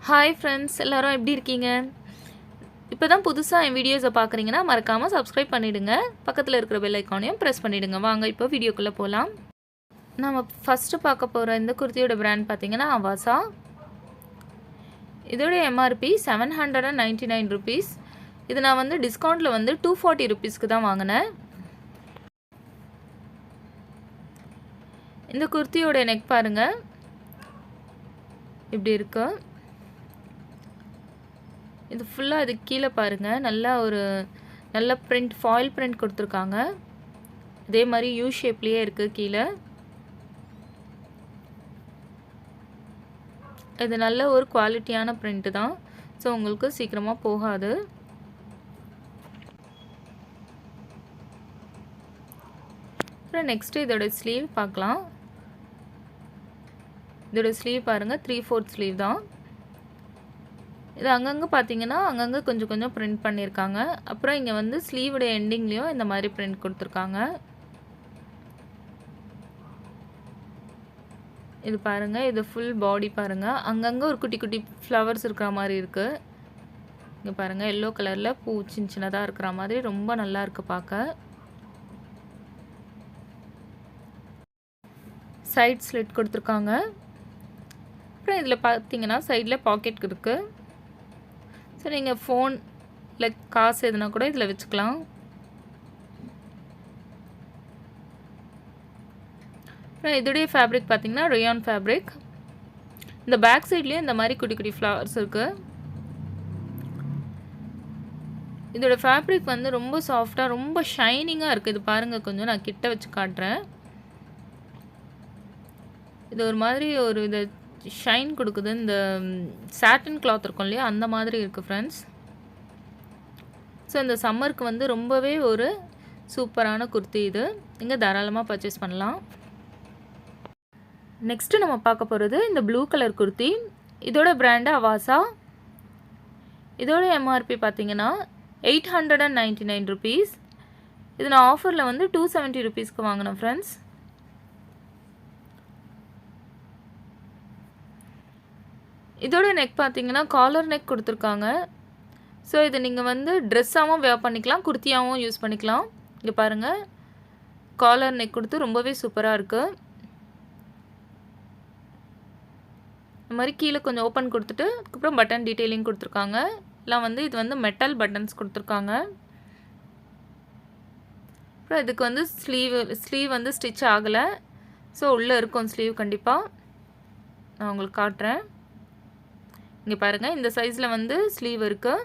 Hi friends, எல்லோரும் எப்படி இருக்கீங்க? இப்போ தான் புதுசாக என் வீடியோஸை பார்க்குறீங்கன்னா மறக்காமல் சப்ஸ்கிரைப் பண்ணிவிடுங்க. பக்கத்தில் இருக்கிற பெல் ஐக்கானையும் ப்ரெஸ் பண்ணிவிடுங்க. வாங்க இப்போ வீடியோக்குள்ளே போகலாம். நம்ம ஃபஸ்ட்டு பார்க்க போகிற இந்த குர்த்தியோட பிராண்ட் பார்த்திங்கன்னா அவாசா. இதோட எம்ஆர்பி 799 ருபீஸ். இது நான் வந்து டிஸ்கவுண்ட்டில் வந்து 240 ருபீஸ்க்கு தான் வாங்கினேன். இந்த குர்த்தியோட நெக் பாருங்கள் இப்படி இருக்கு. இது ஃபுல்லாக இது கீழே பாருங்கள், நல்ல பிரிண்ட், ஃபாயில் பிரிண்ட் கொடுத்துருக்காங்க. இதே மாதிரி யூ ஷேப்லேயே இருக்குது கீழே. இது நல்ல ஒரு குவாலிட்டியான பிரிண்ட்டு தான். ஸோ உங்களுக்கு சீக்கிரமாக போகாது. அப்புறம் நெக்ஸ்ட்டு இதோட ஸ்லீவ் பார்க்கலாம். இதோட ஸ்லீவ் பாருங்கள், 3/4 ஸ்லீவ் தான். இது அங்கங்கே பார்த்தீங்கன்னா அங்கங்கே கொஞ்சம் கொஞ்சம் பிரிண்ட் பண்ணியிருக்காங்க. அப்புறம் இங்கே வந்து ஸ்லீவோட எண்டிங்லேயும் இந்த மாதிரி பிரிண்ட் கொடுத்துருக்காங்க. இது பாருங்கள், இது ஃபுல் பாடி பாருங்கள். அங்கங்கே ஒரு குட்டி குட்டி ஃப்ளவர்ஸ் இருக்கிற மாதிரி இருக்குது. இங்கே பாருங்கள், எல்லோ கலரில் பூ சின்ன சின்னதாக இருக்கிற மாதிரி ரொம்ப நல்லா இருக்குது பார்க்க. சைட் ஸ்லிட் கொடுத்துருக்காங்க. அப்புறம் இதில் பார்த்தீங்கன்னா சைடில் பாக்கெட் இருக்குது. ஸோ நீங்கள் ஃபோன் இல்லை காசு எதுனா கூட இதில் வச்சுக்கலாம். அப்புறம் இதோடைய ஃபேப்ரிக் பார்த்திங்கன்னா ரயான் ஃபேப்ரிக். இந்த பேக் சைட்லேயும் இந்த மாதிரி குட்டி குட்டி ஃப்ளவர்ஸ் இருக்குது. இதோட ஃபேப்ரிக் வந்து ரொம்ப சாஃப்டாக, ரொம்ப ஷைனிங்காக இருக்குது. இது பாருங்கள், கொஞ்சம் நான் கிட்ட வச்சு காட்டுறேன். இது ஒரு மாதிரி ஒரு இது ஷைன் கொடுக்குது. இந்த சாட்டின் கிளாத் இருக்கும் இல்லையா, அந்த மாதிரி இருக்குது ஃப்ரெண்ட்ஸ். ஸோ இந்த சம்மருக்கு வந்து ரொம்பவே ஒரு சூப்பரான குர்த்தி. இது நீங்கள் தாராளமாக பர்ச்சேஸ் பண்ணலாம். நெக்ஸ்ட்டு நம்ம பார்க்க போகிறது இந்த ப்ளூ கலர் குர்த்தி. இதோட பிராண்டு அவாசா. இதோட எம்ஆர்பி பார்த்தீங்கன்னா 899 ருபீஸ். இது நான் ஆஃபரில் வந்து 270 ருபீஸ்க்கு வாங்கினேன் ஃப்ரெண்ட்ஸ். இதோட நெக் பார்த்தீங்கன்னா காலர் நெக் கொடுத்துருக்காங்க. ஸோ இது நீங்கள் வந்து ட்ரெஸ்ஸாகவும் வேர் பண்ணிக்கலாம், குர்த்தியாகவும் யூஸ் பண்ணிக்கலாம். இங்கே பாருங்கள், காலர் நெக் கொடுத்து ரொம்பவே சூப்பராக இருக்குது. இந்த மாதிரி கீழே கொஞ்சம் ஓப்பன் கொடுத்துட்டு அதுக்கப்புறம் பட்டன் டீட்டெயிலிங் கொடுத்துருக்காங்க. எல்லாம் வந்து இது வந்து மெட்டல் பட்டன்ஸ் கொடுத்துருக்காங்க. அப்புறம் இதுக்கு வந்து ஸ்லீவ் வந்து ஸ்டிச் ஆகலை. ஸோ உள்ளே இருக்கும் ஸ்லீவ். கண்டிப்பாக நான் உங்களுக்கு காட்டுறேன். இங்கே பாருங்கள், இந்த சைஸில் வந்து ஸ்லீவ் இருக்குது.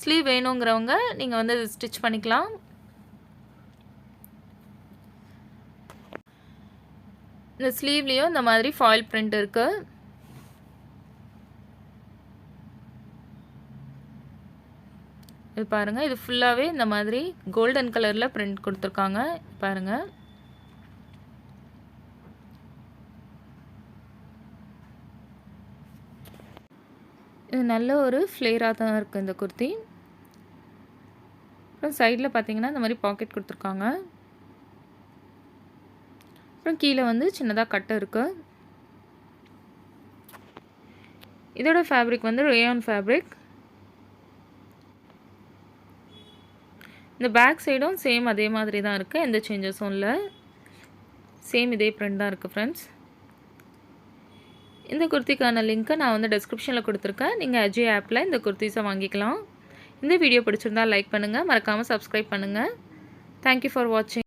ஸ்லீவ் வேணுங்கிறவங்க நீங்கள் வந்து ஸ்டிச் பண்ணிக்கலாம். இந்த ஸ்லீவ்லேயும் இந்த மாதிரி ஃபாயில் பிரிண்ட் இருக்குது. இது பாருங்கள், இது ஃபுல்லாகவே இந்த மாதிரி கோல்டன் கலரில் பிரிண்ட் கொடுத்துருக்காங்க. பாருங்கள், இது நல்ல ஒரு ஃப்ளேராக தான் இருக்குது இந்த குர்த்தி. அப்புறம் சைடில் பார்த்தீங்கன்னா இந்த மாதிரி பாக்கெட் கொடுத்துருக்காங்க. அப்புறம் கீழே வந்து சின்னதாக கட்டு இருக்குது. இதோட ஃபேப்ரிக் வந்து ரயான் ஃபேப்ரிக். இந்த பேக் சைடும் சேம் அதே மாதிரி தான் இருக்குது, எந்த சேஞ்சஸும் இல்லை. சேம் இதே பிரிண்ட் தான் இருக்குது ஃப்ரெண்ட்ஸ். இந்த குர்த்திக்கான லிங்க்கை நான் வந்து டிஸ்கிரிப்ஷனில் கொடுத்துருக்கேன். நீங்கள் அஜியோ ஆப்பில் இந்த குர்த்திஸை வாங்கிக்கலாம். இந்த வீடியோ பிடிச்சிருந்தால் லைக் பண்ணுங்கள், மறக்காமல் சப்ஸ்கிரைப் பண்ணுங்கள். தேங்க்யூ ஃபார் வாட்சிங்.